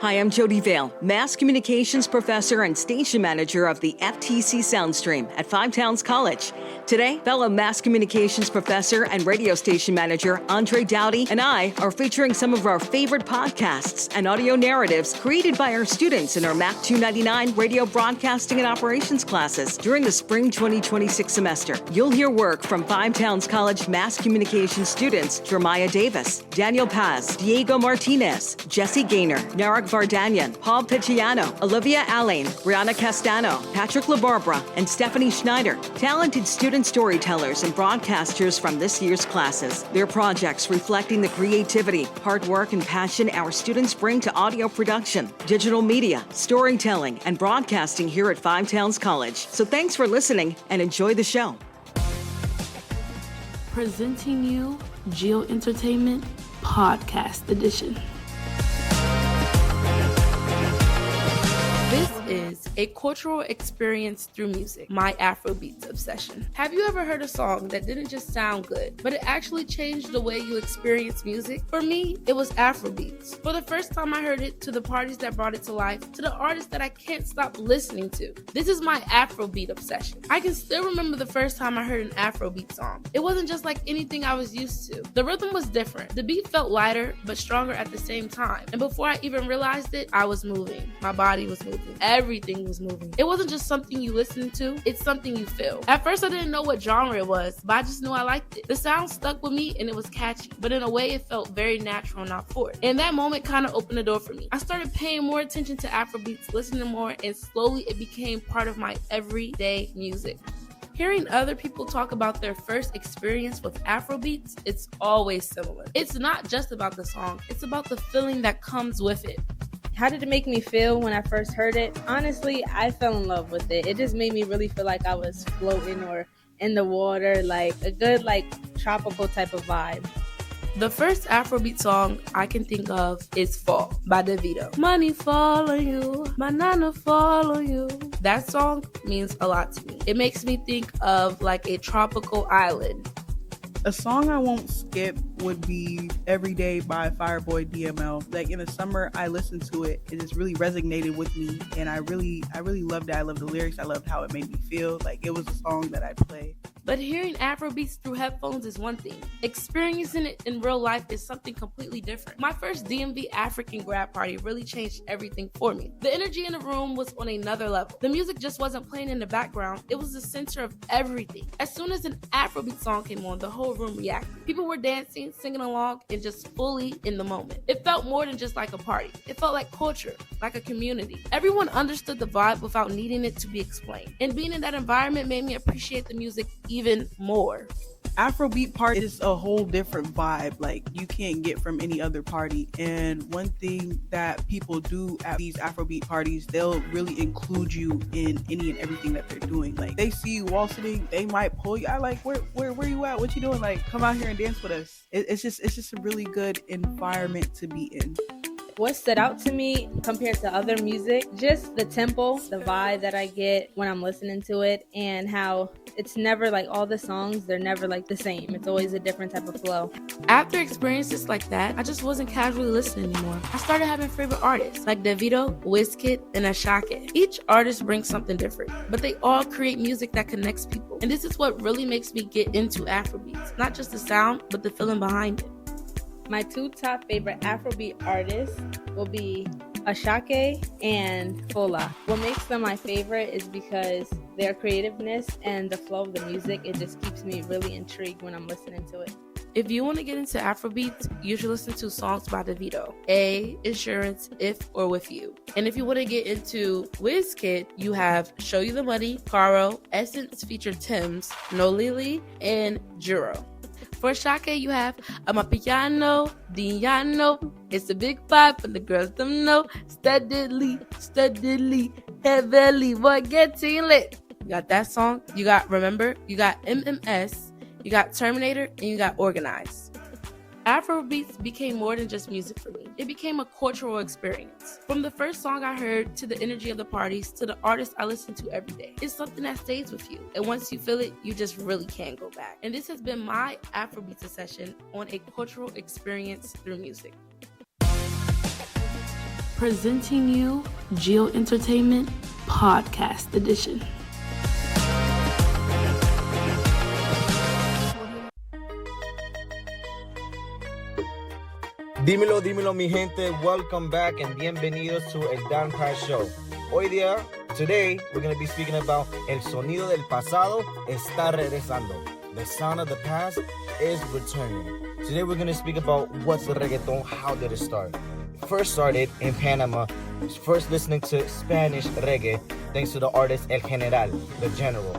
Hi, I'm Jodi Vale, Mass Communications Professor and Station Manager of the FTC Soundstream at Five Towns College. Today, fellow Mass Communications Professor and Radio Station Manager Andre Doughty and I are featuring some of our favorite podcasts and audio narratives created by our students in our MAC299 Radio Broadcasting and Operations classes during the spring 2026 semester. You'll hear work from Five Towns College Mass Communications students Jeremiah Davis, Daniel Paz, Diego Martinez, Jesse Gaynor, Narek Vardanyan, Paul Picciano, Olivia Allain, Brianna Castano, Patrick LaBarbera, and Stephanie Schneider, talented student storytellers and broadcasters from this year's classes. Their projects reflecting the creativity, hard work, and passion our students bring to audio production, digital media, storytelling, and broadcasting here at Five Towns College. So thanks for listening and enjoy the show. Presenting you Geo Entertainment Podcast Edition. This is a cultural experience through music, my Afrobeats obsession. Have you ever heard a song that didn't just sound good, but it actually changed the way you experience music? For me, it was Afrobeats. For the first time I heard it, to the parties that brought it to life, to the artists that I can't stop listening to. This is my Afrobeat obsession. I can still remember the first time I heard an Afrobeat song. It wasn't just like anything I was used to. The rhythm was different. The beat felt lighter, but stronger at the same time. And before I even realized it, I was moving. My body was moving. Everything was moving. It wasn't just something you listen to, it's something you feel. At first I didn't know what genre it was, but I just knew I liked it. The sound stuck with me and it was catchy, but in a way it felt very natural and not forced. And that moment kind of opened the door for me. I started paying more attention to Afrobeats, listening more, and slowly it became part of my everyday music. Hearing other people talk about their first experience with Afrobeats, it's always similar. It's not just about the song, it's about the feeling that comes with it. How did it make me feel when I first heard it? Honestly, I fell in love with it. It just made me really feel like I was floating or in the water, like a good tropical type of vibe. The first Afrobeat song I can think of is Fall by Davido. Money fall on you, my nana fall on you. That song means a lot to me. It makes me think of like a tropical island. A song I won't skip would be Every Day by Fireboy DML. Like in the summer, I listened to it. It just really resonated with me, and I really loved it. I loved the lyrics. I loved how it made me feel. Like it was a song that I'd play. But hearing Afrobeats through headphones is one thing. Experiencing it in real life is something completely different. My first DMV African grad party really changed everything for me. The energy in the room was on another level. The music just wasn't playing in the background. It was the center of everything. As soon as an Afrobeat song came on, the whole room reacted. People were dancing, singing along, and just fully in the moment. It felt more than just like a party. It felt like culture, like a community. Everyone understood the vibe without needing it to be explained. And being in that environment made me appreciate the music even more. Afrobeat party is a whole different vibe, like you can't get from any other party. And one thing that people do at these Afrobeat parties, they'll really include you in any and everything that they're doing. Like they see you wall sitting, they might pull you out, like where you at? What you doing? Like come out here and dance with us. It's just a really good environment to be in. What stood out to me compared to other music, just the tempo, the vibe that I get when I'm listening to it, and how it's never like all the songs, they're never like the same. It's always a different type of flow. After experiences like that, I just wasn't casually listening anymore. I started having favorite artists like Davido, Wizkid, and Ashake. Each artist brings something different, but they all create music that connects people. And this is what really makes me get into Afrobeats. Not just the sound, but the feeling behind it. My two top favorite Afrobeat artists will be Ashake and Fola. What makes them my favorite is because their creativeness and the flow of the music, it just keeps me really intrigued when I'm listening to it. If you want to get into Afrobeats, you should listen to songs by Davido. A, Insurance, If or With You. And if you want to get into Wizkid, you have Show You the Money, Caro, Essence featured Tim's, No Lily, and Juro. For Ashake, you have Amapiano, Diano, It's a Big Five, but the girls them know. Steadily, heavily, boy, getting lit. You got that song, you got Remember, you got MMS, you got Terminator, and you got Organized. Afrobeats became more than just music for me. It became a cultural experience. From the first song I heard, to the energy of the parties, to the artists I listen to every day. It's something that stays with you. And once you feel it, you just really can't go back. And this has been my Afrobeats session on a cultural experience through music. presenting you Geo Entertainment Podcast Edition. Dímelo, dímelo, mi gente. Welcome back and bienvenidos to El Dan Paz Show. Today, we're going to be speaking about El sonido del pasado está regresando. The sound of the past is returning. Today, we're going to speak about what's the reggaeton, how did it start. First started in Panama, first listening to Spanish reggae thanks to the artist El General, the General.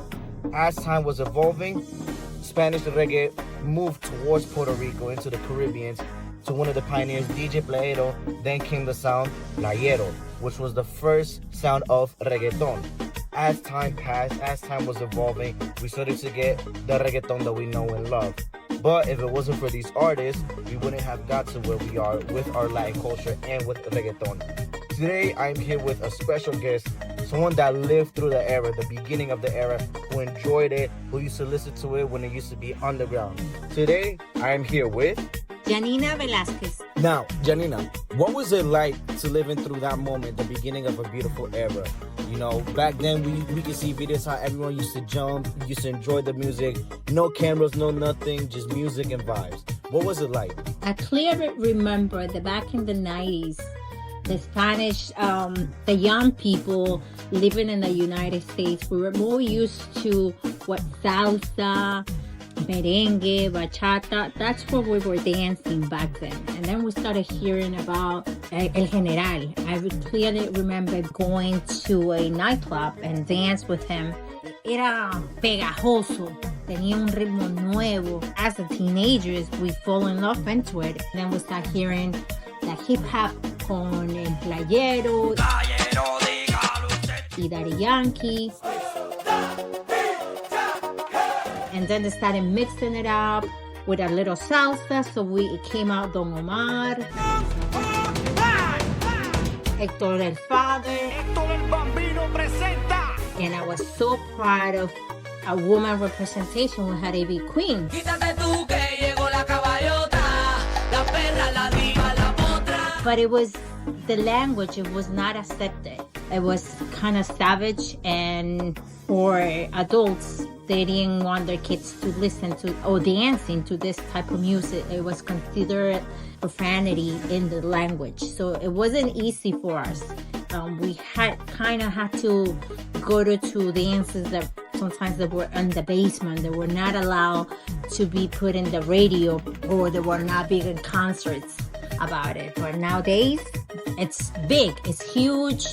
As time was evolving, Spanish reggae moved towards Puerto Rico into the Caribbean to one of the pioneers, DJ Playero. Then came the sound Playero, which was the first sound of reggaeton. As time passed, as time was evolving, we started to get the reggaeton that we know and love. But if it wasn't for these artists, we wouldn't have got to where we are with our Latin culture and with reggaeton. Today, I'm here with a special guest, someone that lived through the era, the beginning of the era, who enjoyed it, who used to listen to it when it used to be underground. Today, I am here with Janina Velasquez. Now, Janina, what was it like to living through that moment, the beginning of a beautiful era? You know, back then we could see videos how everyone used to jump, used to enjoy the music, no cameras, no nothing, just music and vibes. What was it like? I clearly remember that back in the 90s, the Spanish, the young people living in the United States, we were more used to what salsa, merengue, bachata, that's what we were dancing back then. And then we started hearing about El General. I clearly remember going to a nightclub and dance with him. Era pegajoso, tenía un ritmo nuevo. As a teenagers, we fall in love into it. And then we start hearing the hip hop con El Playero y Daddy Yankee. And then they started mixing it up with a little salsa, so it came out Don Omar, Héctor el Father, and I was so proud of a woman representation. We had A.B. Queen. But it was the language, it was not accepted. It was kind of savage, and for adults, they didn't want their kids to listen to or dancing to this type of music. It was considered profanity in the language. So it wasn't easy for us. We had to go to dances that sometimes they were in the basement. They were not allowed to be put in the radio, or they were not big in concerts about it. But nowadays, it's big, it's huge.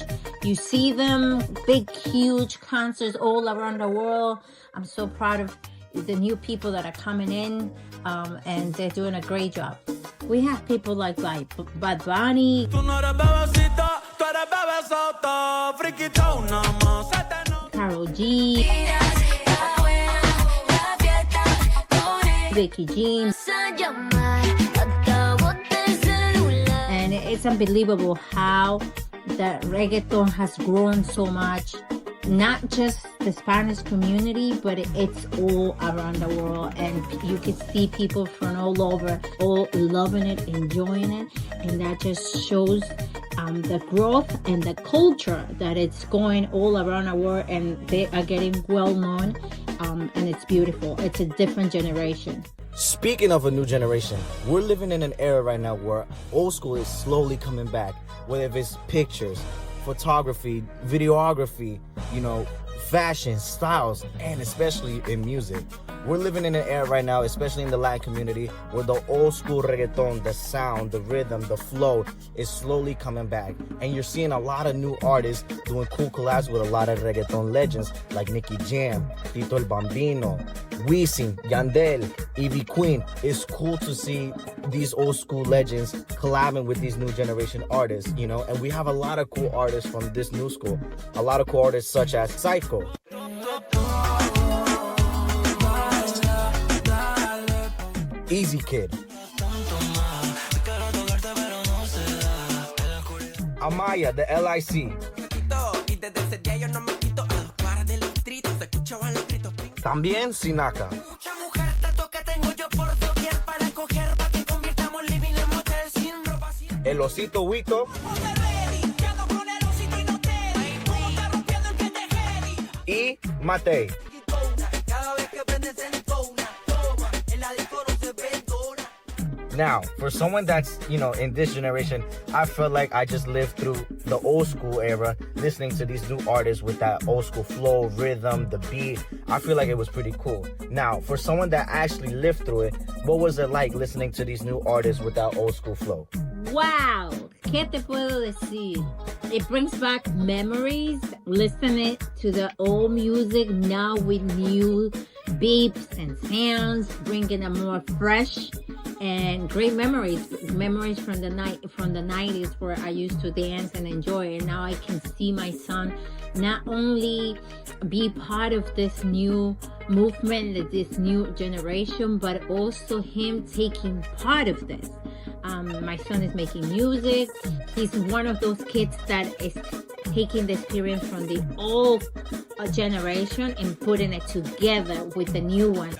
You see them, big, huge concerts all around the world. I'm so proud of the new people that are coming in, and they're doing a great job. We have people like Bad Bunny, Karol G, Becky Jean. And it's unbelievable how the reggaeton has grown so much. Not just the Spanish community, but it's all around the world, and you can see people from all over, all loving it, enjoying it, and that just shows the growth and the culture that it's going all around the world, and they are getting well known, and it's beautiful. It's a different generation. Speaking of a new generation, we're living in an era right now where old school is slowly coming back, whether it's pictures, photography, videography, fashion, styles, and especially in music. We're living in an era right now, especially in the Latin community, where the old school reggaeton, the sound, the rhythm, the flow is slowly coming back. And you're seeing a lot of new artists doing cool collabs with a lot of reggaeton legends like Nicky Jam, Tito el Bambino, Wisin, Yandel, A.B. Queen. It's cool to see these old school legends collabing with these new generation artists, and we have a lot of cool artists from this new school. A lot of cool artists such as Psycho, Easy Kid, Amaya, the LIC, también Sinaka, El Osito Huito, y Matei. Now, for someone that's, in this generation, I feel like I just lived through the old school era, listening to these new artists with that old school flow, rhythm, the beat. I feel like it was pretty cool. Now, for someone that actually lived through it, what was it like listening to these new artists with that old school flow? Wow, ¿qué te puedo decir? It brings back memories, listening to the old music now with new beeps and sounds, bringing a more fresh and great memories from the 90s where I used to dance and enjoy, and now I can see my son not only be part of this new movement, this new generation, but also him taking part of this. My son is making music. He's one of those kids that is taking the experience from the old generation and putting it together with the new one.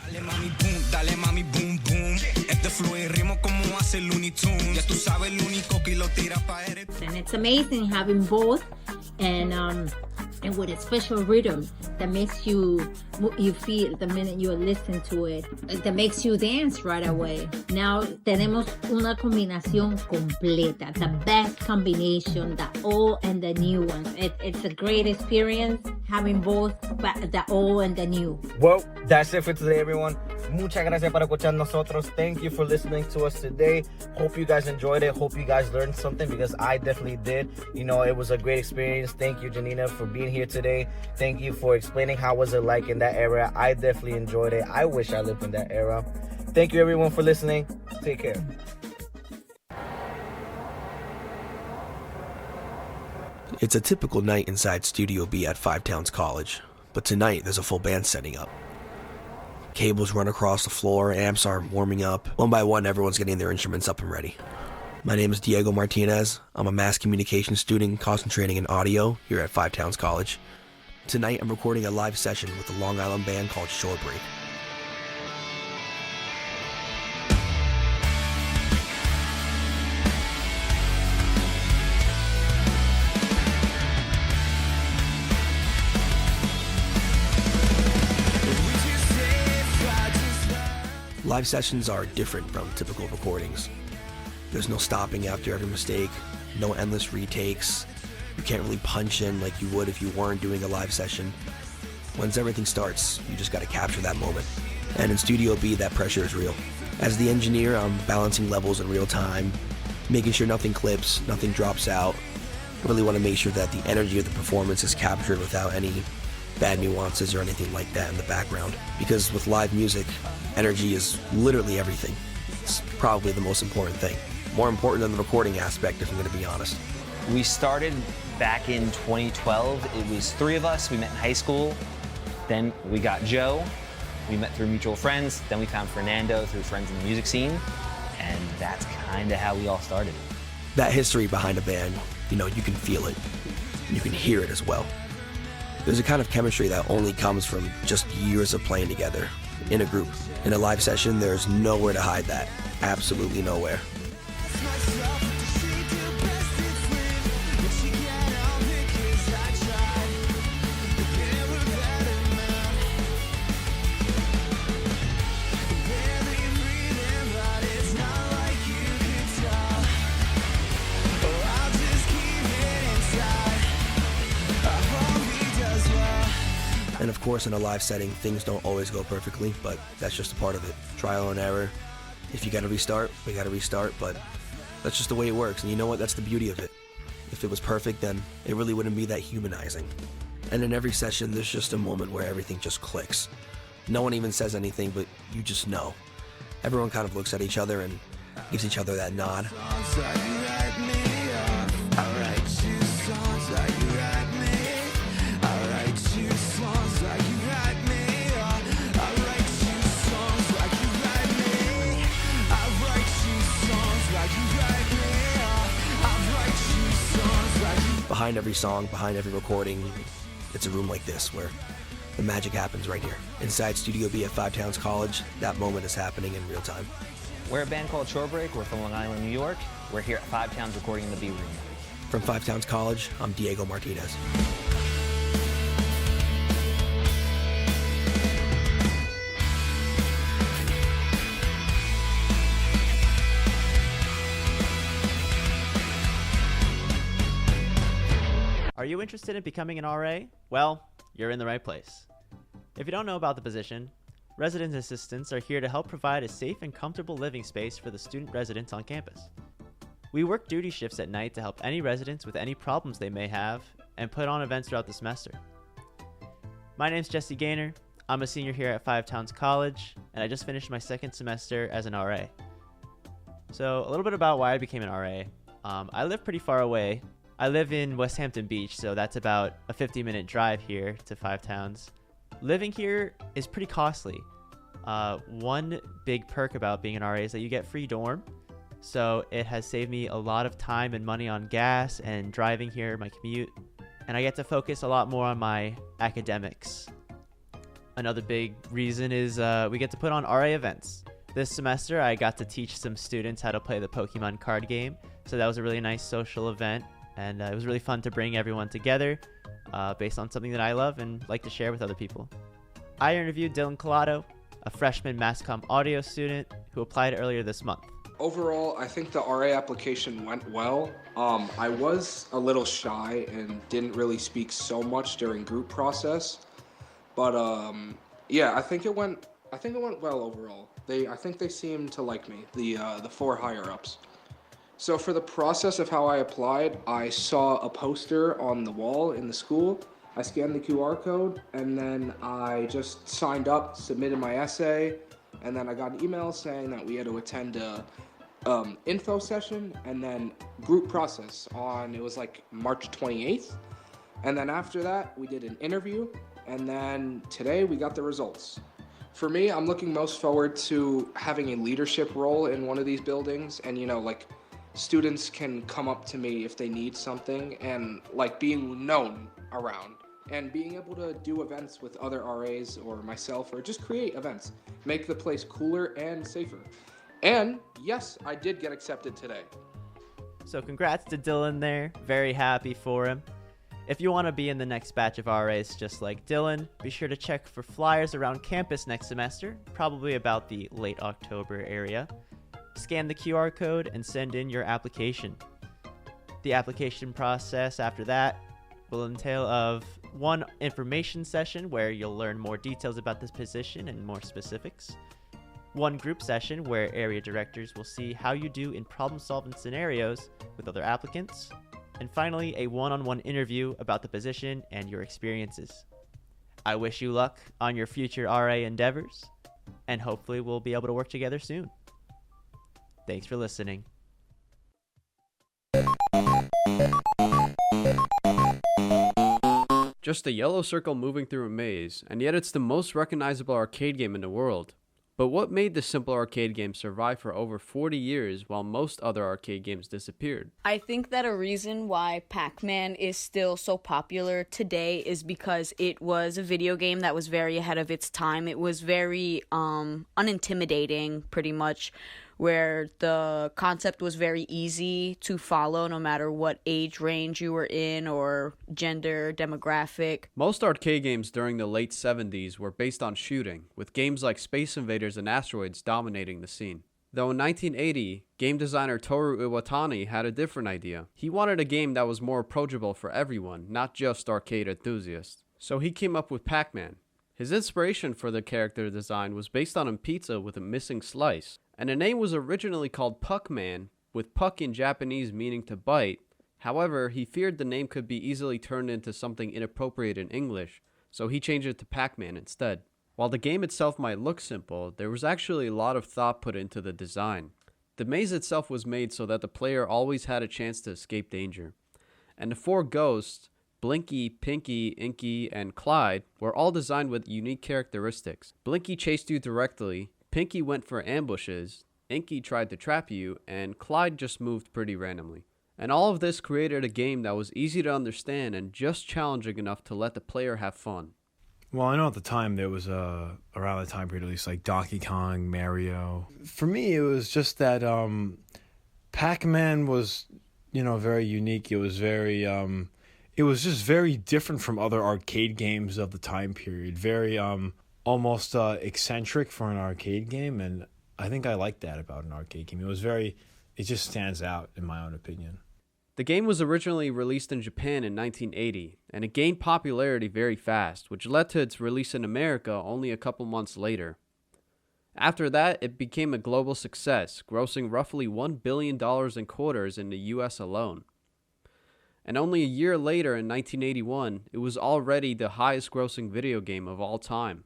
And it's amazing having both, and with a special rhythm that makes you feel the minute you listen to it, that makes you dance right away. Now tenemos una combinación completa, the best combination, the old and the new ones. It's a great experience having both the old and the new. Well, that's it for today, everyone. Muchas gracias por escuchar nosotros. Thank you for listening to us today. Hope you guys enjoyed it. Hope you guys learned something, because I definitely did. It was a great experience. Thank you, Janina, for being here today. Thank you for explaining how was it like in that era. I definitely enjoyed it. I wish I lived in that era. Thank you, everyone, for listening. Take care. It's a typical night inside Studio B at Five Towns College, but tonight there's a full band setting up. Cables run across the floor, amps are warming up. One by one, everyone's getting their instruments up and ready. My name is Diego Martinez. I'm a mass communication student concentrating in audio here at Five Towns College. Tonight I'm recording a live session with a Long Island band called Shorebreak. Live sessions are different from typical recordings. There's no stopping after every mistake, no endless retakes. You can't really punch in like you would if you weren't doing a live session. Once everything starts, you just gotta capture that moment. And in Studio B, that pressure is real. As the engineer, I'm balancing levels in real time, making sure nothing clips, nothing drops out. I really wanna make sure that the energy of the performance is captured without any bad nuances or anything like that in the background. Because with live music, energy is literally everything. It's probably the most important thing. More important than the recording aspect, if I'm gonna be honest. We started back in 2012. It was 3 of us. We met in high school. Then we got Joe. We met through mutual friends. Then we found Fernando through friends in the music scene. And that's kind of how we all started. That history behind a band, you can feel it. You can hear it as well. There's a kind of chemistry that only comes from just years of playing together in a group. In a live session, there's nowhere to hide that. Absolutely nowhere. And of course, in a live setting, things don't always go perfectly, but that's just a part of it. Trial and error. If you gotta restart, we gotta restart, but that's just the way it works. And you know what? That's the beauty of it. If it was perfect, then it really wouldn't be that humanizing. And in every session, there's just a moment where everything just clicks. No one even says anything, but you just know. Everyone kind of looks at each other and gives each other that nod. Behind every song, behind every recording, it's a room like this where the magic happens right here. Inside Studio B at Five Towns College, that moment is happening in real time. We're a band called Shorebreak. We're from Long Island, New York. We're here at Five Towns recording in the B Room. From Five Towns College, I'm Diego Martinez. Are you interested in becoming an RA? Well, you're in the right place. If you don't know about the position, resident assistants are here to help provide a safe and comfortable living space for the student residents on campus. We work duty shifts at night to help any residents with any problems they may have and put on events throughout the semester. My name's Jesse Gaynor. I'm a senior here at Five Towns College, and I just finished my second semester as an RA. So a little bit about why I became an RA. I live pretty far away. I live in West Hampton Beach, so that's about a 50-minute drive here to Five Towns. Living here is pretty costly. One big perk about being an RA is that you get free dorm. So it has saved me a lot of time and money on gas and driving here, my commute. And I get to focus a lot more on my academics. Another big reason is we get to put on RA events. This semester, I got to teach some students how to play the Pokemon card game. So that was a really nice social event. And it was really fun to bring everyone together based on something that I love and like to share with other people. I interviewed Dylan Collado, a freshman mass comm audio student who applied earlier this month. Overall, I think the RA application went well. I was a little shy and didn't really speak so much during group process, but yeah, I think it went well overall. I think they seemed to like me, the four higher ups. So for the process of how I applied, I saw a poster on the wall in the school. I scanned the QR code, and then I just signed up, submitted my essay, and then I got an email saying that we had to attend a info session and then group process it was like March 28th. And then after that, we did an interview, and then today we got the results. For me, I'm looking most forward to having a leadership role in one of these buildings, and like students can come up to me if they need something, and like being known around and being able to do events with other RAs or myself, or just create events, make the place cooler and safer. And yes, I did get accepted today. So congrats to Dylan there. Very happy for him. If you want to be in the next batch of RAs just like Dylan, be sure to check for flyers around campus next semester, probably about the late October area. Scan the QR code and send in your application. The application process after that will entail of one information session where you'll learn more details about this position and more specifics. One group session where area directors will see how you do in problem-solving scenarios with other applicants. And finally, a one-on-one interview about the position and your experiences. I wish you luck on your future RA endeavors, and hopefully we'll be able to work together soon. Thanks for listening. Just a yellow circle moving through a maze, and yet it's the most recognizable arcade game in the world. But what made this simple arcade game survive for over 40 years while most other arcade games disappeared? I think that a reason why Pac-Man is still so popular today is because it was a video game that was very ahead of its time. It was very unintimidating, pretty much, where the concept was very easy to follow no matter what age range you were in or gender, demographic. Most arcade games during the late 70s were based on shooting, with games like Space Invaders and Asteroids dominating the scene. Though in 1980, game designer Toru Iwatani had a different idea. He wanted a game that was more approachable for everyone, not just arcade enthusiasts. So he came up with Pac-Man. His inspiration for the character design was based on a pizza with a missing slice, and the name was originally called Puck-Man, with puck in Japanese meaning to bite. However, he feared the name could be easily turned into something inappropriate in English, so he changed it to Pac-Man instead. While the game itself might look simple, there was actually a lot of thought put into the design. The maze itself was made so that the player always had a chance to escape danger. And the four ghosts, Blinky, Pinky, Inky, and Clyde, were all designed with unique characteristics. Blinky chased you directly, Pinky went for ambushes, Inky tried to trap you, and Clyde just moved pretty randomly. And all of this created a game that was easy to understand and just challenging enough to let the player have fun. Well, I know at the time there was around the time period at least like Donkey Kong, Mario. For me, it was just that Pac-Man was, very unique. It was very, it was just very different from other arcade games of the time period. Very almost eccentric for an arcade game, and I think I like that about an arcade game. It just stands out in my own opinion. The game was originally released in Japan in 1980, and it gained popularity very fast, which led to its release in America only a couple months later. After that, it became a global success, grossing roughly $1 billion in quarters in the US alone. And only a year later, in 1981, it was already the highest grossing video game of all time.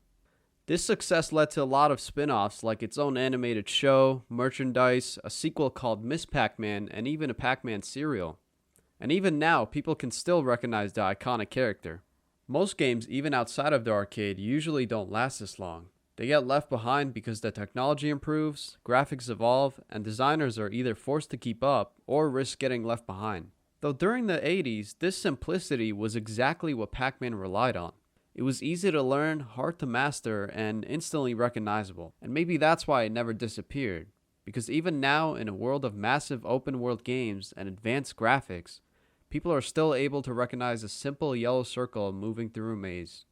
This success led to a lot of spin-offs like its own animated show, merchandise, a sequel called Miss Pac-Man, and even a Pac-Man cereal. And even now, people can still recognize the iconic character. Most games, even outside of the arcade, usually don't last this long. They get left behind because the technology improves, graphics evolve, and designers are either forced to keep up or risk getting left behind. Though during the 80s, this simplicity was exactly what Pac-Man relied on. It was easy to learn, hard to master, and instantly recognizable. And maybe that's why it never disappeared. Because even now, in a world of massive open-world games and advanced graphics, people are still able to recognize a simple yellow circle moving through a maze.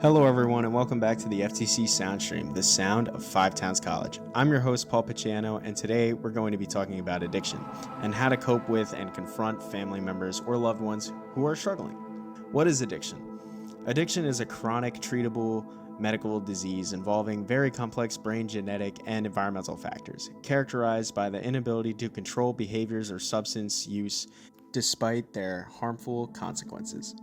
Hello everyone and welcome back to the FTC Soundstream, the sound of Five Towns College. I'm your host Paul Picciano, and today we're going to be talking about addiction and how to cope with and confront family members or loved ones who are struggling. What is addiction? Addiction is a chronic, treatable medical disease involving very complex brain, genetic, and environmental factors, characterized by the inability to control behaviors or substance use despite their harmful consequences.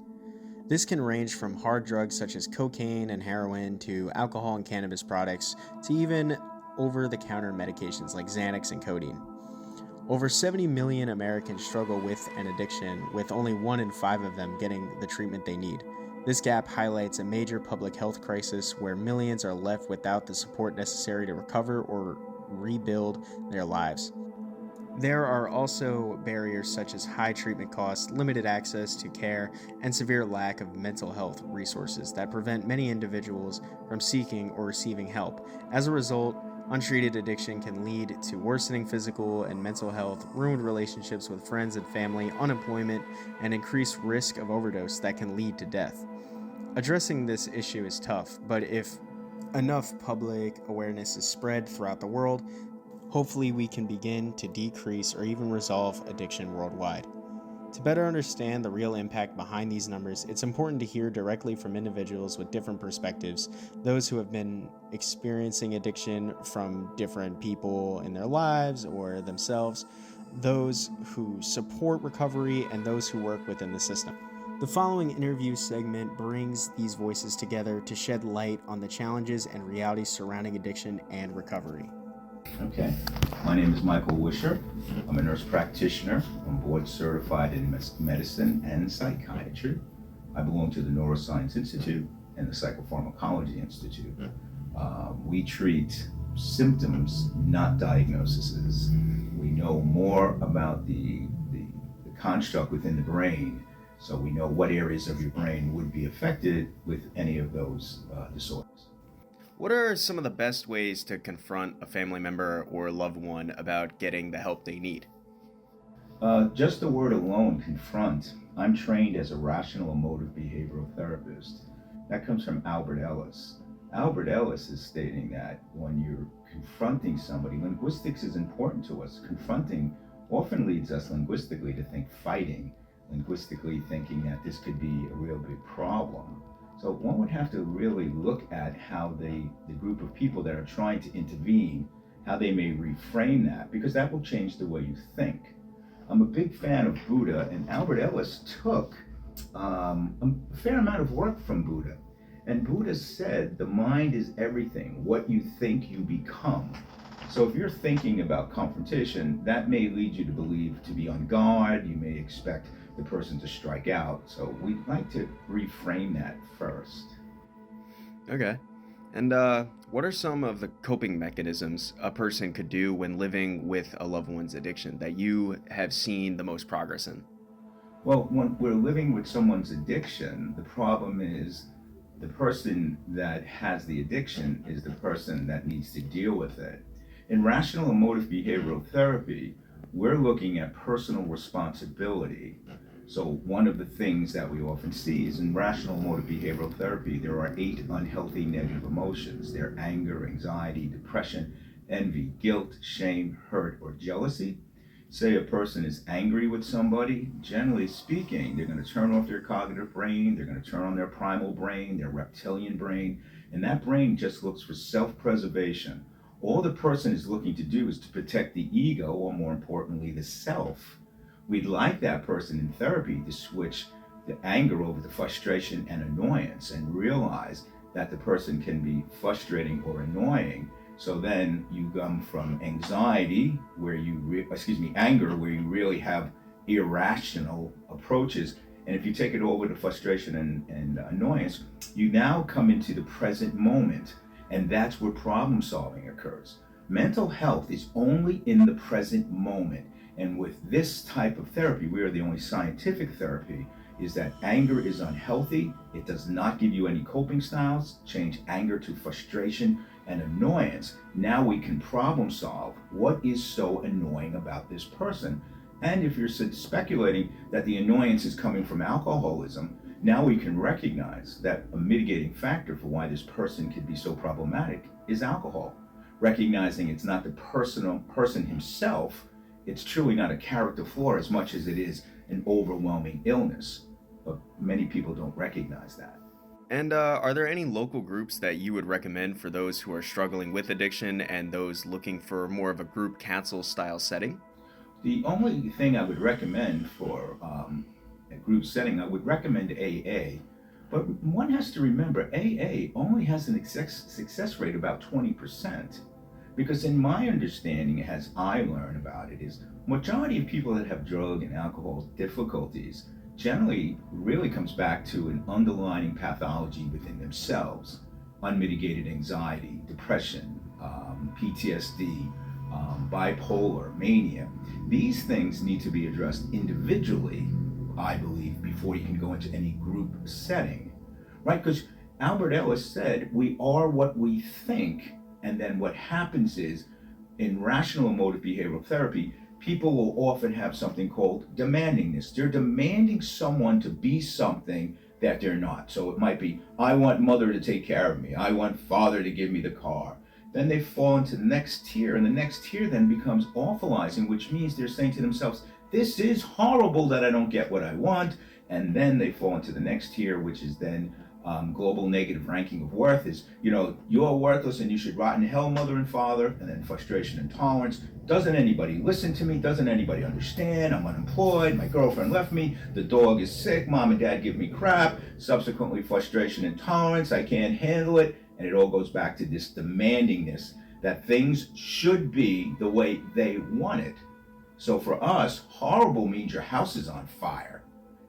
This can range from hard drugs such as cocaine and heroin to alcohol and cannabis products to even over-the-counter medications like Xanax and codeine. Over 70 million Americans struggle with an addiction, with only 1 in 5 of them getting the treatment they need. This gap highlights a major public health crisis where millions are left without the support necessary to recover or rebuild their lives. There are also barriers such as high treatment costs, limited access to care, and severe lack of mental health resources that prevent many individuals from seeking or receiving help. As a result, untreated addiction can lead to worsening physical and mental health, ruined relationships with friends and family, unemployment, and increased risk of overdose that can lead to death. Addressing this issue is tough, but if enough public awareness is spread throughout the world, hopefully we can begin to decrease or even resolve addiction worldwide. To better understand the real impact behind these numbers, it's important to hear directly from individuals with different perspectives, those who have been experiencing addiction from different people in their lives or themselves, those who support recovery, and those who work within the system. The following interview segment brings these voices together to shed light on the challenges and realities surrounding addiction and recovery. Okay, my name is Michael Wisher. I'm a nurse practitioner. I'm board certified in medicine and psychiatry. I belong to the Neuroscience Institute and the Psychopharmacology Institute. We treat symptoms, not diagnoses. We know more about the construct within the brain, so we know what areas of your brain would be affected with any of those disorders. What are some of the best ways to confront a family member or loved one about getting the help they need? Just the word alone, confront. I'm trained as a rational emotive behavioral therapist. That comes from Albert Ellis. Albert Ellis is stating that when you're confronting somebody, linguistics is important to us. Confronting often leads us linguistically to think fighting, linguistically thinking that this could be a real big problem. So one would have to really look at how the group of people that are trying to intervene, how they may reframe that, because that will change the way you think. I'm a big fan of Buddha, and Albert Ellis took a fair amount of work from Buddha. And Buddha said, the mind is everything. What you think, you become. So if you're thinking about confrontation, that may lead you to believe to be on guard. You may expect the person to strike out. So we'd like to reframe that first. Okay. And what are some of the coping mechanisms a person could do when living with a loved one's addiction that you have seen the most progress in? Well, when we're living with someone's addiction, the problem is the person that has the addiction is the person that needs to deal with it. In rational emotive behavioral therapy, we're looking at personal responsibility. So one of the things that we often see is in rational emotive behavioral therapy, there are 8 unhealthy negative emotions. They're anger, anxiety, depression, envy, guilt, shame, hurt, or jealousy. say a person is angry with somebody, generally speaking, they're going to turn off their cognitive brain, they're going to turn on their primal brain, their reptilian brain, and that brain just looks for self-preservation. All the person is looking to do is to protect the ego, or more importantly, the self. We'd like that person in therapy to switch the anger over to frustration and annoyance and realize that the person can be frustrating or annoying. So then you come from anxiety, where anger, where you really have irrational approaches. And if you take it over to frustration and annoyance, you now come into the present moment. And that's where problem solving occurs. Mental health is only in the present moment. And with this type of therapy, we are the only scientific therapy, is that anger is unhealthy. It does not give you any coping styles. Change anger to frustration and annoyance. Now we can problem solve what is so annoying about this person. And if you're speculating that the annoyance is coming from alcoholism, now we can recognize that a mitigating factor for why this person could be so problematic is alcohol. Recognizing it's not the person himself, it's truly not a character flaw as much as it is an overwhelming illness. But many people don't recognize that. And are there any local groups that you would recommend for those who are struggling with addiction and those looking for more of a group counsel style setting? The only thing I would recommend for a group setting, I would recommend AA. But one has to remember, AA only has an success rate about 20%. Because in my understanding, as I learn about it, is majority of people that have drug and alcohol difficulties generally really comes back to an underlying pathology within themselves. Unmitigated anxiety, depression, PTSD, bipolar, mania. These things need to be addressed individually, I believe, before you can go into any group setting, right? Because Albert Ellis said, we are what we think, and then what happens is, in rational emotive behavioral therapy, people will often have something called demandingness. They're demanding someone to be something that they're not. So it might be, I want mother to take care of me. I want father to give me the car. Then they fall into the next tier, and the next tier then becomes awfulizing, which means they're saying to themselves, this is horrible that I don't get what I want. And then they fall into the next tier, which is then global negative ranking of worth is, you're worthless and you should rot in hell, mother and father. And then frustration and tolerance. Doesn't anybody listen to me? Doesn't anybody understand? I'm unemployed. My girlfriend left me. The dog is sick. Mom and dad give me crap. Subsequently, frustration and tolerance. I can't handle it. And it all goes back to this demandingness that things should be the way they want it. So for us, horrible means your house is on fire.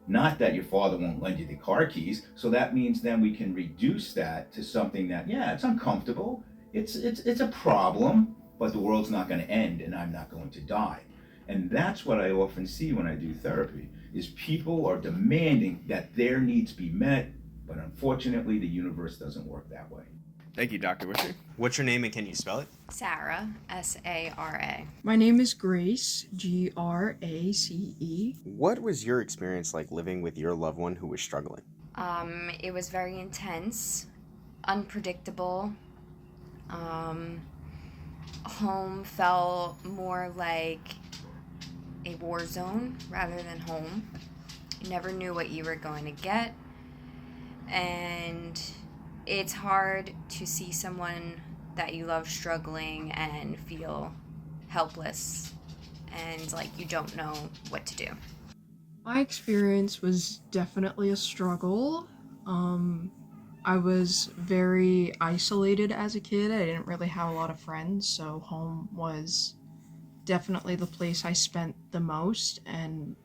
Not that your father won't lend you the car keys. So that means then we can reduce that to something that, it's uncomfortable. It's a problem, but the world's not going to end and I'm not going to die. And that's what I often see when I do therapy, is people are demanding that their needs be met, but unfortunately the universe doesn't work that way. Thank you, Dr. Wisher. What's your name and can you spell it? Sarah, S-A-R-A. My name is Grace, Grace. What was your experience like living with your loved one who was struggling? It was very intense, unpredictable. Home felt more like a war zone rather than home. You never knew what you were going to get. And it's hard to see someone that you love struggling and feel helpless and like you don't know what to do. My experience was definitely a struggle. I was very isolated as a kid. I didn't really have a lot of friends, so home was definitely the place I spent the most, and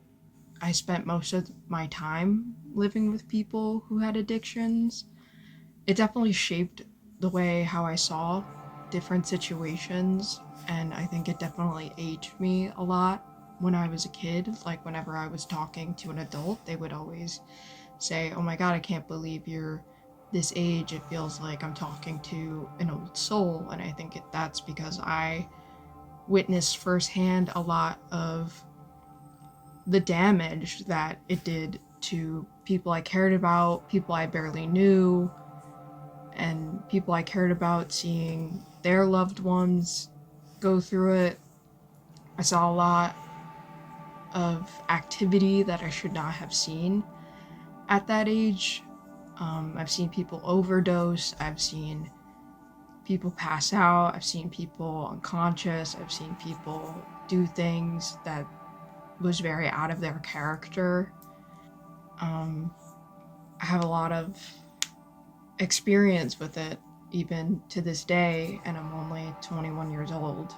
I spent most of my time living with people who had addictions. It definitely shaped the way how I saw different situations, and I think it definitely aged me a lot when I was a kid. Like whenever I was talking to an adult, they would always say, oh my god, I can't believe you're this age. It feels like I'm talking to an old soul. And I think that's because I witnessed firsthand a lot of the damage that it did to people I cared about, people I barely knew, and people I cared about, seeing their loved ones go through it. I saw a lot of activity that I should not have seen at that age. I've seen people overdose, I've seen people pass out, I've seen people unconscious, I've seen people do things that was very out of their character. I have a lot of experience with it even to this day, and I'm only 21 years old.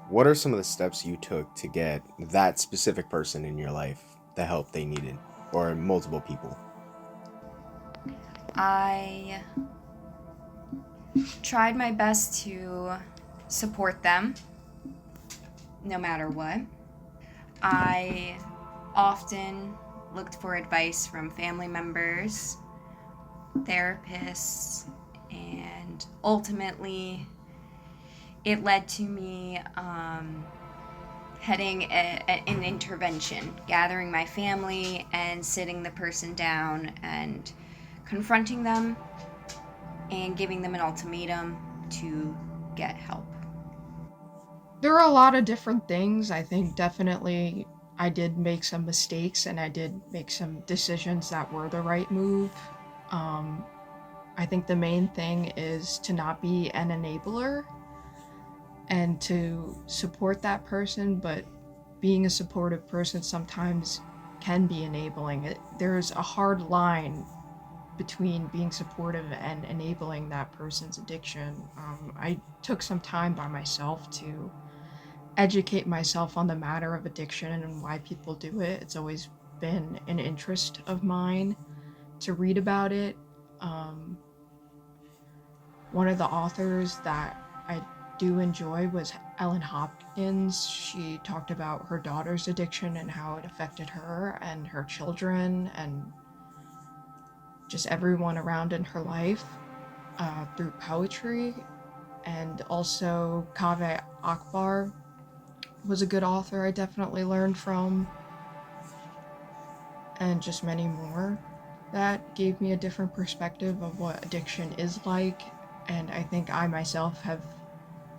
What are some of the steps you took to get that specific person in your life the help they needed, or multiple people? I tried my best to support them no matter what. I often looked for advice from family members, therapists, and ultimately it led to me heading an intervention, gathering my family and sitting the person down and confronting them and giving them an ultimatum to get help. There are a lot of different things. I think definitely I did make some mistakes and I did make some decisions that were the right move. I think the main thing is to not be an enabler and to support that person, but being a supportive person sometimes can be enabling. There's a hard line between being supportive and enabling that person's addiction. I took some time by myself to educate myself on the matter of addiction and why people do it. It's always been an interest of mine to read about it. One of the authors that I do enjoy was Ellen Hopkins. She talked about her daughter's addiction and how it affected her and her children and just everyone around in her life through poetry. And also Kaveh Akbar was a good author I definitely learned from, and just many more that gave me a different perspective of what addiction is like. And I think I myself have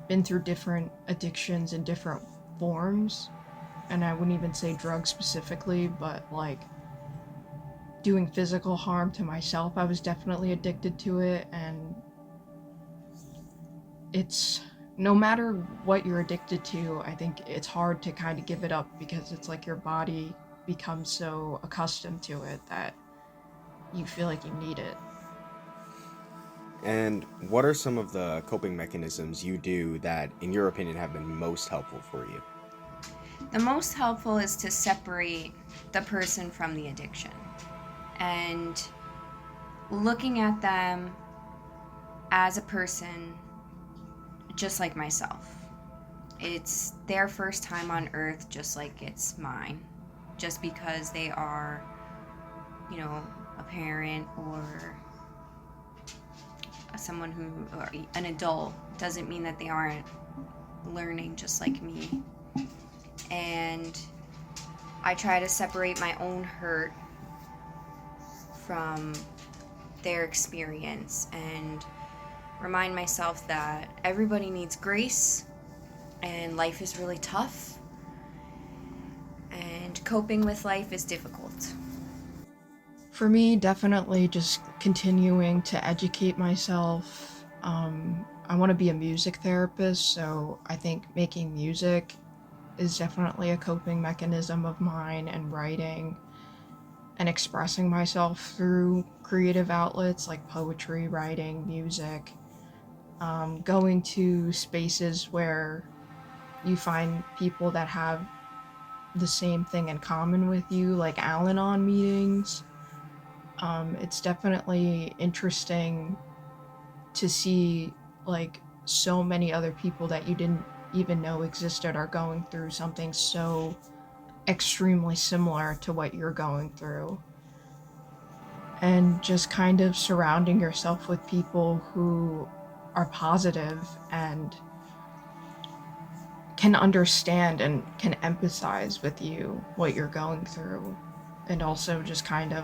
been through different addictions in different forms, and I wouldn't even say drugs specifically, but like doing physical harm to myself. I was definitely addicted to it, and it's no matter what you're addicted to, I think it's hard to kind of give it up because it's like your body becomes so accustomed to it that you feel like you need it. And what are some of the coping mechanisms you do that, in your opinion, have been most helpful for you? The most helpful is to separate the person from the addiction and looking at them as a person just like myself. It's their first time on earth just like it's mine. Just because they are, a parent or someone or an adult doesn't mean that they aren't learning just like me. And I try to separate my own hurt from their experience and remind myself that everybody needs grace and life is really tough and coping with life is difficult. For me, definitely just continuing to educate myself. I want to be a music therapist, so I think making music is definitely a coping mechanism of mine, and writing and expressing myself through creative outlets like poetry, writing, music. Going to spaces where you find people that have the same thing in common with you, like Al-Anon meetings. It's definitely interesting to see like so many other people that you didn't even know existed are going through something so extremely similar to what you're going through. And just kind of surrounding yourself with people who are positive and can understand and can empathize with you, what you're going through. And also just kind of,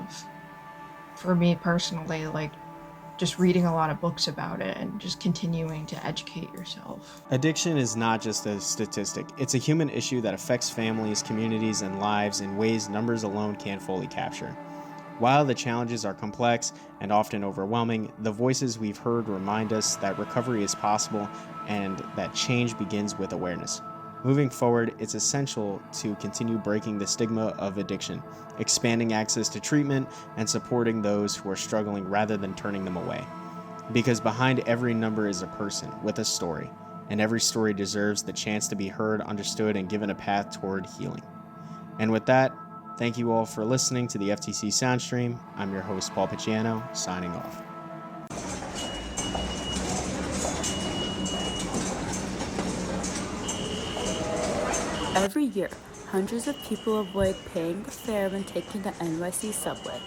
for me personally, like just reading a lot of books about it and just continuing to educate yourself. Addiction is not just a statistic. It's a human issue that affects families, communities, and lives in ways numbers alone can't fully capture. While the challenges are complex and often overwhelming, the voices we've heard remind us that recovery is possible and that change begins with awareness. Moving forward, it's essential to continue breaking the stigma of addiction, expanding access to treatment, and supporting those who are struggling rather than turning them away. Because behind every number is a person with a story, and every story deserves the chance to be heard, understood, and given a path toward healing. And with that, thank you all for listening to the FTC Soundstream. I'm your host, Paul Picciano, signing off. Every year, hundreds of people avoid paying the fare when taking the NYC subway.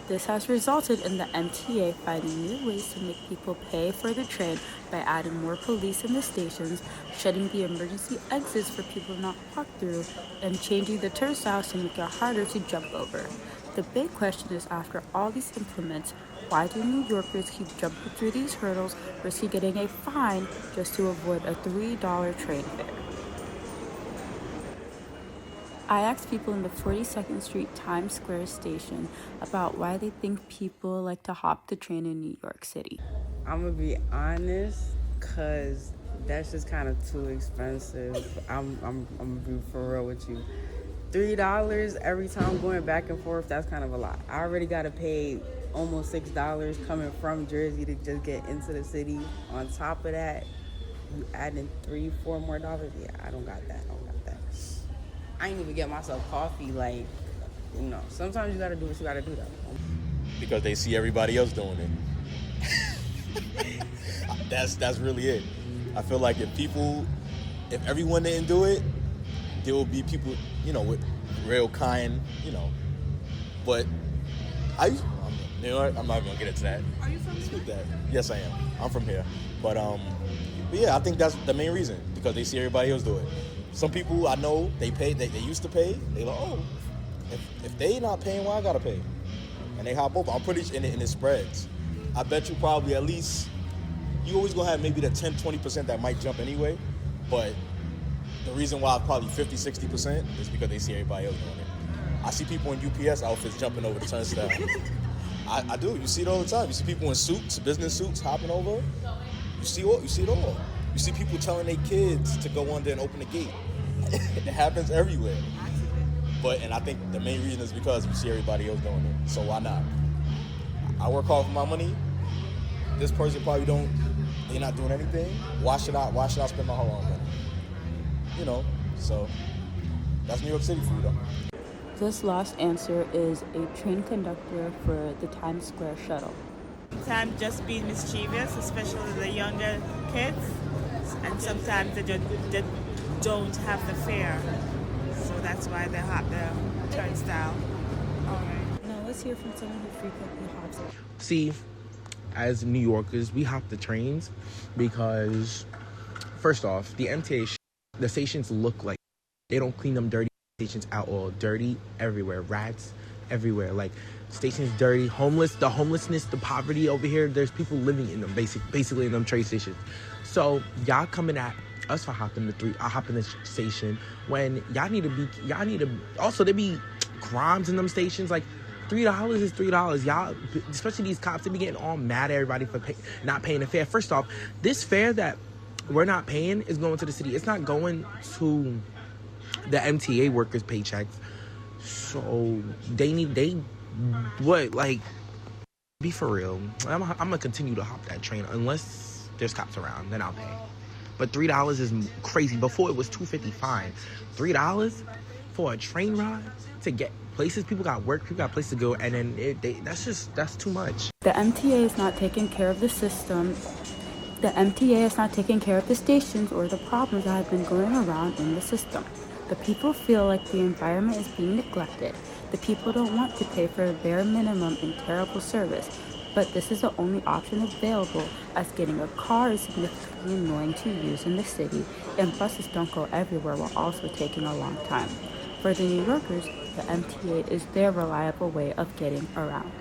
This has resulted in the MTA finding new ways to make people pay for the train by adding more police in the stations, shutting the emergency exits for people not to walk through, and changing the turnstiles to make it harder to jump over. The big question is, after all these implements, why do New Yorkers keep jumping through these hurdles, risking getting a fine just to avoid a $3 train fare? I asked people in the 42nd Street Times Square station about why they think people like to hop the train in New York City. I'm gonna be honest, cause that's just kind of too expensive. I'm gonna be for real with you. $3 every time going back and forth, that's kind of a lot. I already gotta pay almost $6 coming from Jersey to just get into the city. On top of that, you adding $3-4 more. Yeah, I don't got that. I ain't even get myself coffee. Like, you know, sometimes you gotta do what you gotta do though. Because they see everybody else doing it. That's really it. I feel like if everyone didn't do it, there will be people, you know, with real kind, you know. But you know what? I'm not gonna get into that. Are you from here? Yes, I am. I'm from here. But yeah, I think that's the main reason, because they see everybody else do it. Some people I know, they used to pay. They like, oh, if they not paying, why I gotta pay? And they hop over. I'm pretty sure, and it spreads. I bet you probably at least, you always gonna have maybe the 10-20% that might jump anyway. But the reason why probably 50-60% is because they see everybody else doing it. I see people in UPS outfits jumping over the turnstile. I do. You see it all the time. You see people in suits, business suits, hopping over. You see it all. You see people telling their kids to go under and open the gate. It happens everywhere. And I think the main reason is because we see everybody else doing it. So why not? I work hard for my money. This person probably they're not doing anything. Why should I spend my whole money? You know, so that's New York City for you though. This last answer is a train conductor for the Times Square shuttle. Sometimes just being mischievous, especially the younger kids, and sometimes they don't have the fare, so that's why they hop the turnstile. All right. Now let's hear from someone who frequently hops. See, as New Yorkers, we hop the trains because, first off, the MTA, the stations look like they don't clean them dirty stations at all. Dirty everywhere, rats everywhere. Like, stations dirty, the homelessness, the poverty over here. There's people living in them, basically in them train stations. So y'all coming at us for hopping the station when y'all need to. Also, there be crimes in them stations. Like, $3 is $3. Y'all, especially these cops, they be getting all mad at everybody for not paying the fare. First off, this fare that we're not paying is going to the city. It's not going to the MTA workers' paychecks. So be for real. I'm gonna continue to hop that train unless there's cops around, then I'll pay. But $3 is crazy. Before it was $2.50 fine. $3 for a train ride to get places. People got work, people got places to go, and then that's too much. The MTA is not taking care of the system. The MTA is not taking care of the stations or the problems that have been going around in the system. The people feel like the environment is being neglected. The people don't want to pay for a bare minimum in terrible service, but this is the only option available, as getting a car is significantly annoying to use in the city, and buses don't go everywhere while also taking a long time. For the New Yorkers, the MTA is their reliable way of getting around.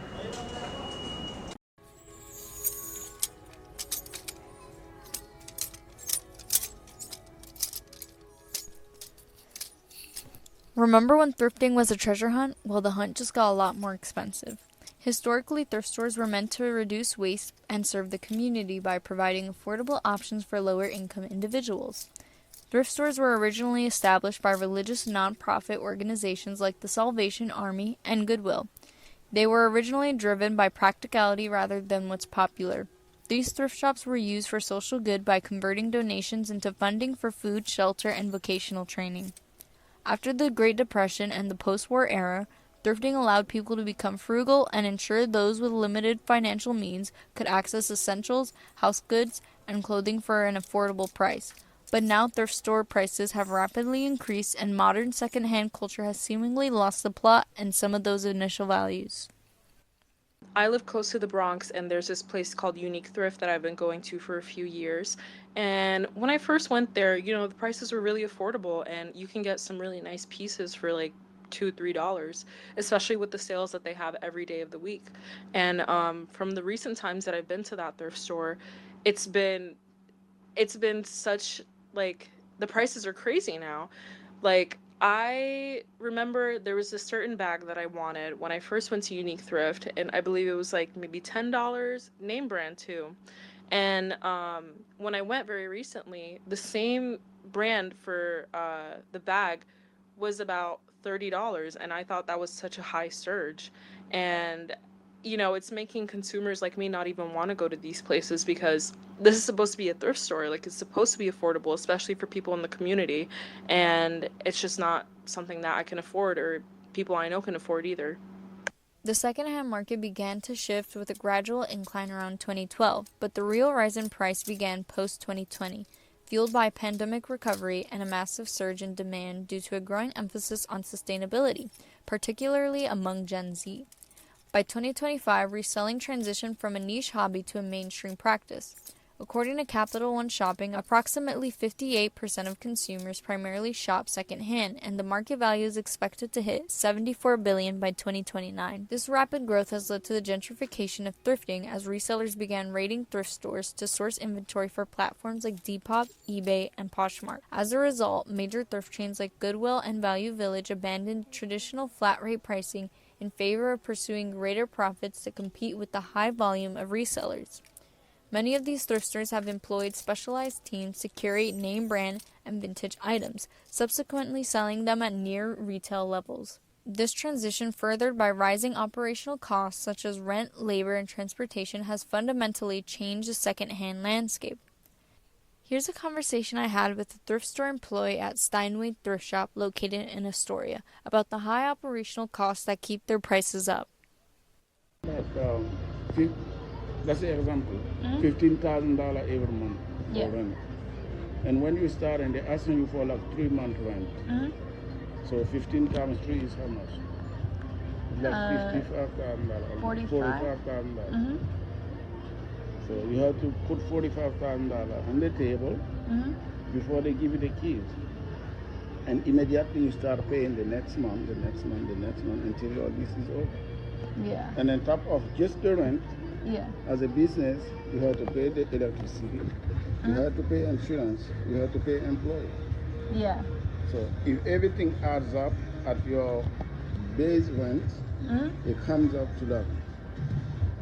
Remember when thrifting was a treasure hunt? Well, the hunt just got a lot more expensive. Historically, thrift stores were meant to reduce waste and serve the community by providing affordable options for lower-income individuals. Thrift stores were originally established by religious nonprofit organizations like the Salvation Army and Goodwill. They were originally driven by practicality rather than what's popular. These thrift shops were used for social good by converting donations into funding for food, shelter, and vocational training. After the Great Depression and the post-war era, thrifting allowed people to become frugal and ensured those with limited financial means could access essentials, house goods, and clothing for an affordable price. But now thrift store prices have rapidly increased and modern secondhand culture has seemingly lost the plot and some of those initial values. I live close to the Bronx, and there's this place called Unique Thrift that I've been going to for a few years. And when I first went there, the prices were really affordable, and you can get some really nice pieces for like $2-3, especially with the sales that they have every day of the week. And from the recent times that I've been to that thrift store, it's been such, like, the prices are crazy now. Like, I remember there was a certain bag that I wanted when I first went to Unique Thrift, and I believe it was like maybe $10, name brand too. And when I went very recently, the same brand for the bag was about $30, and I thought that was such a high surge. And it's making consumers like me not even want to go to these places because this is supposed to be a thrift store. Like, it's supposed to be affordable, especially for people in the community. And it's just not something that I can afford or people I know can afford either. The secondhand market began to shift with a gradual incline around 2012, but the real rise in price began post-2020, fueled by pandemic recovery and a massive surge in demand due to a growing emphasis on sustainability, particularly among Gen Z. By 2025, reselling transitioned from a niche hobby to a mainstream practice. According to Capital One Shopping, approximately 58% of consumers primarily shop secondhand, and the market value is expected to hit $74 billion by 2029. This rapid growth has led to the gentrification of thrifting as resellers began raiding thrift stores to source inventory for platforms like Depop, eBay, and Poshmark. As a result, major thrift chains like Goodwill and Value Village abandoned traditional flat-rate pricing in favor of pursuing greater profits to compete with the high volume of resellers. Many of these thrift stores have employed specialized teams to curate name brand and vintage items, subsequently selling them at near retail levels. This transition, furthered by rising operational costs such as rent, labor, and transportation, has fundamentally changed the secondhand landscape. Here's a conversation I had with a thrift store employee at Steinway Thrift Shop located in Astoria about the high operational costs that keep their prices up. That's the example. $15,000 every month for rent. And when you start and they're asking you for like 3-month rent. So 15 times 3 is how much? It's like $55,000. $45,000. So you have to put $45,000 on the table before they give you the keys. And immediately you start paying the next month until all this is over. Yeah. And on top of just the rent, as a business, you have to pay the electricity, you have to pay insurance, you have to pay employees. Yeah. So if everything adds up at your base rent, it comes up to like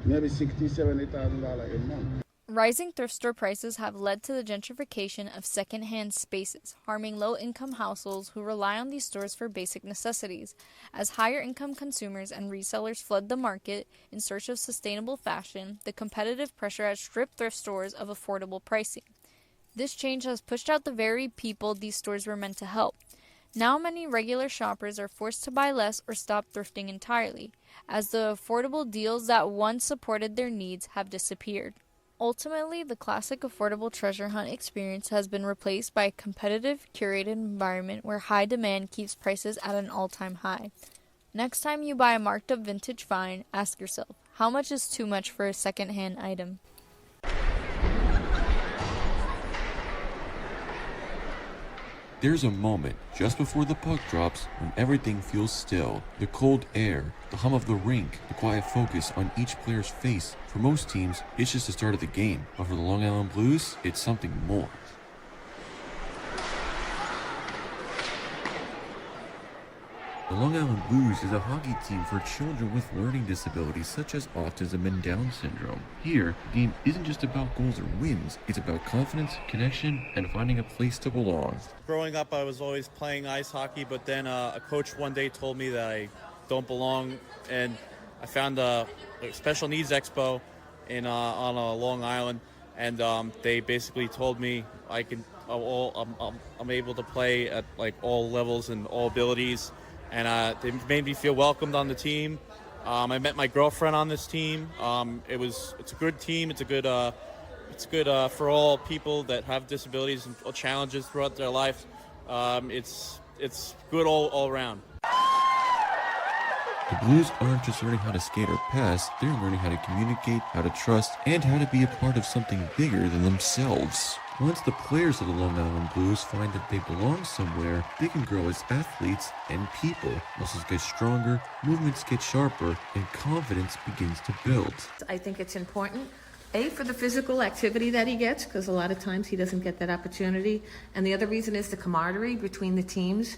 maybe $60,000-$70,000 a month. Rising thrift store prices have led to the gentrification of secondhand spaces, harming low-income households who rely on these stores for basic necessities. As higher-income consumers and resellers flood the market in search of sustainable fashion, the competitive pressure has stripped thrift stores of affordable pricing. This change has pushed out the very people these stores were meant to help. Now many regular shoppers are forced to buy less or stop thrifting entirely, as the affordable deals that once supported their needs have disappeared. Ultimately, the classic affordable treasure hunt experience has been replaced by a competitive, curated environment where high demand keeps prices at an all-time high. Next time you buy a marked-up vintage find, ask yourself, how much is too much for a second-hand item? There's a moment just before the puck drops when everything feels still. The cold air, the hum of the rink, the quiet focus on each player's face. For most teams, it's just the start of the game, but for the Long Island Blues, it's something more. Long Island Blues is a hockey team for children with learning disabilities such as autism and Down syndrome. Here, the game isn't just about goals or wins, it's about confidence, connection, and finding a place to belong. Growing up, I was always playing ice hockey, but then a coach one day told me that I don't belong, and I found a special needs expo on Long Island, and they basically told me I'm able to play at like all levels and all abilities, and they made me feel welcomed on the team. I met my girlfriend on this team. It's a good team. It's good for all people that have disabilities and challenges throughout their life. It's good all around. The Blues aren't just learning how to skate or pass, they're learning how to communicate, how to trust, and how to be a part of something bigger than themselves. Once the players of the Long Island Blues find that they belong somewhere, they can grow as athletes and people. Muscles get stronger, movements get sharper, and confidence begins to build. I think it's important, A, for the physical activity that he gets, because a lot of times he doesn't get that opportunity. And the other reason is the camaraderie between the teams.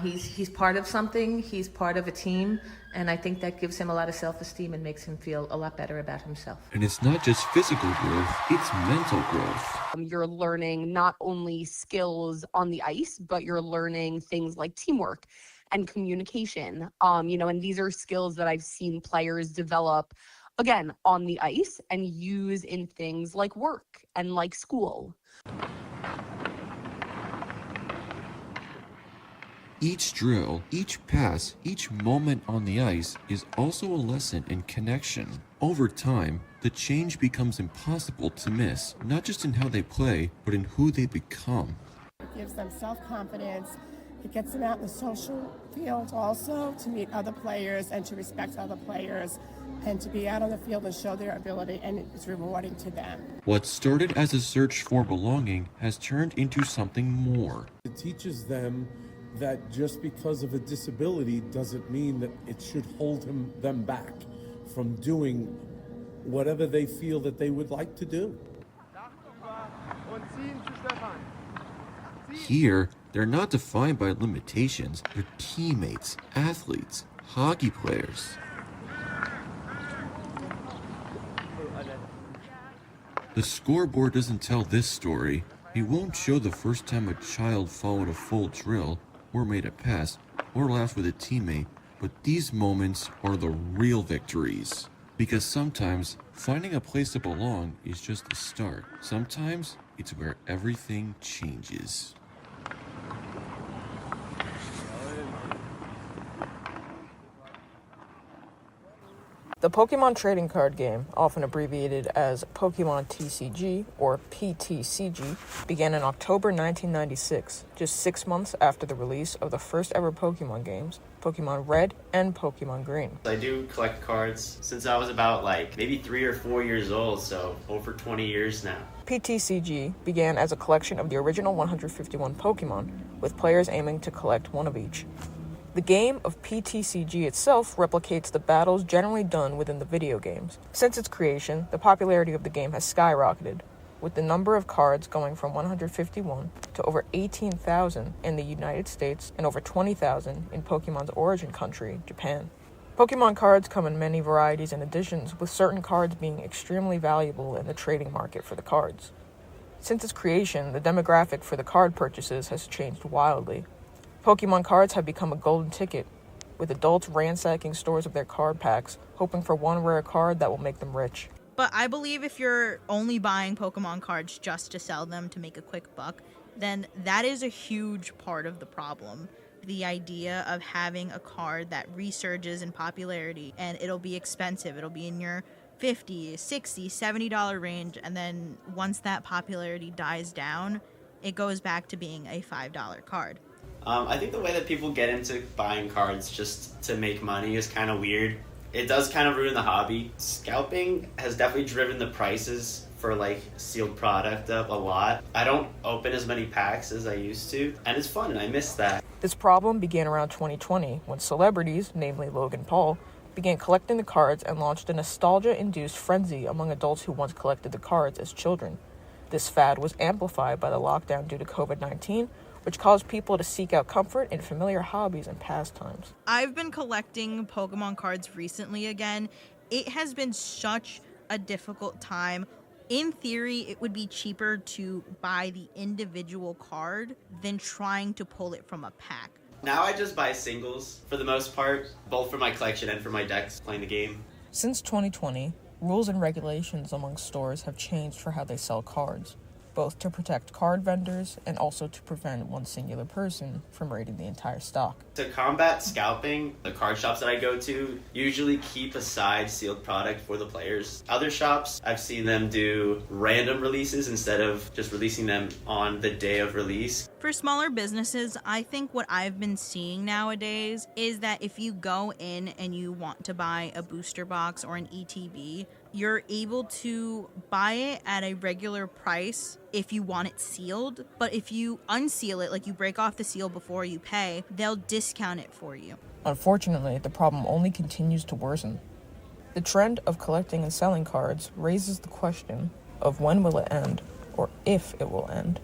He's part of something, he's part of a team, and I think that gives him a lot of self-esteem and makes him feel a lot better about himself. And it's not just physical growth, it's mental growth. You're learning not only skills on the ice, but you're learning things like teamwork and communication. And these are skills that I've seen players develop, again, on the ice and use in things like work and like school. Each drill, each pass, each moment on the ice is also a lesson in connection. Over time, the change becomes impossible to miss, not just in how they play, but in who they become. It gives them self-confidence. It gets them out in the social field also to meet other players and to respect other players and to be out on the field and show their ability, and it's rewarding to them. What started as a search for belonging has turned into something more. It teaches them that just because of a disability doesn't mean that it should hold them back from doing whatever they feel that they would like to do. Here, they're not defined by limitations, they're teammates, athletes, hockey players. The scoreboard doesn't tell this story. It won't show the first time a child followed a full drill, or made a pass, or laughed with a teammate, but these moments are the real victories. Because sometimes, finding a place to belong is just the start. Sometimes, it's where everything changes. The Pokemon trading card game, often abbreviated as Pokemon TCG or PTCG, began in October 1996, just 6 months after the release of the first ever Pokemon games, Pokemon Red and Pokemon Green. I do collect cards since I was about maybe 3 or 4 years old, so over 20 years now. PTCG began as a collection of the original 151 Pokemon, with players aiming to collect one of each. The game of PTCG itself replicates the battles generally done within the video games. Since its creation, the popularity of the game has skyrocketed, with the number of cards going from 151 to over 18,000 in the United States and over 20,000 in Pokemon's origin country, Japan. Pokemon cards come in many varieties and editions, with certain cards being extremely valuable in the trading market for the cards. Since its creation, the demographic for the card purchases has changed wildly. Pokemon cards have become a golden ticket, with adults ransacking stores of their card packs, hoping for one rare card that will make them rich. But I believe if you're only buying Pokemon cards just to sell them to make a quick buck, then that is a huge part of the problem. The idea of having a card that resurges in popularity, and it'll be expensive. It'll be in your $50, $60, $70 range, and then once that popularity dies down, it goes back to being a $5 card. I think the way that people get into buying cards just to make money is kind of weird. It does kind of ruin the hobby. Scalping has definitely driven the prices for sealed product up a lot. I don't open as many packs as I used to, and it's fun and I miss that. This problem began around 2020 when celebrities, namely Logan Paul, began collecting the cards and launched a nostalgia-induced frenzy among adults who once collected the cards as children. This fad was amplified by the lockdown due to COVID-19, which caused people to seek out comfort in familiar hobbies and pastimes. I've been collecting Pokemon cards recently again. It has been such a difficult time. In theory, it would be cheaper to buy the individual card than trying to pull it from a pack. Now I just buy singles for the most part, both for my collection and for my decks playing the game. Since 2020, rules and regulations among stores have changed for how they sell cards, both to protect card vendors and also to prevent one singular person from raiding the entire stock. To combat scalping, the card shops that I go to usually keep aside sealed product for the players. Other shops, I've seen them do random releases instead of just releasing them on the day of release. For smaller businesses, I think what I've been seeing nowadays is that if you go in and you want to buy a booster box or an ETB, you're able to buy it at a regular price if you want it sealed. But if you unseal it, like you break off the seal before you pay, they'll discount it for you. Unfortunately, the problem only continues to worsen. The trend of collecting and selling cards raises the question of when will it end, or if it will end.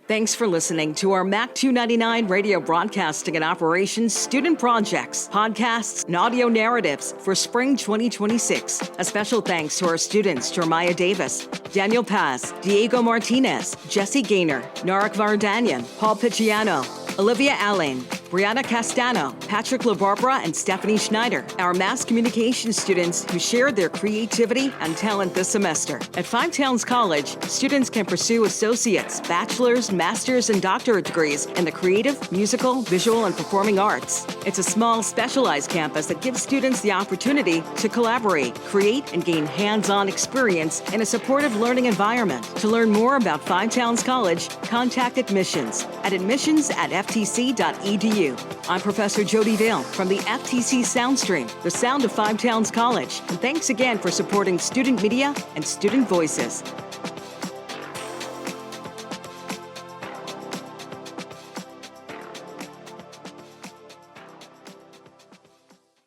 Thanks for listening to our MAC299 radio broadcasting and operations student projects, podcasts, and audio narratives for spring 2026. A special thanks to our students Jeremiah Davis, Daniel Paz, Diego Martinez, Jesse Gaynor, Narek Vardanyan, Paul Picciano, Olivia Allen, Brianna Castano, Patrick LaBarbera, and Stephanie Schneider, our mass communication students who shared their creativity and talent this semester. At Five Towns College, students can pursue associates, bachelor's, master's, and doctorate degrees in the creative, musical, visual, and performing arts. It's a small, specialized campus that gives students the opportunity to collaborate, create, and gain hands-on experience in a supportive learning environment. To learn more about Five Towns College, contact admissions at admissions@ftc.edu. I'm Professor Jodi Vale from the FTC Soundstream, the sound of Five Towns College. And thanks again for supporting student media and student voices.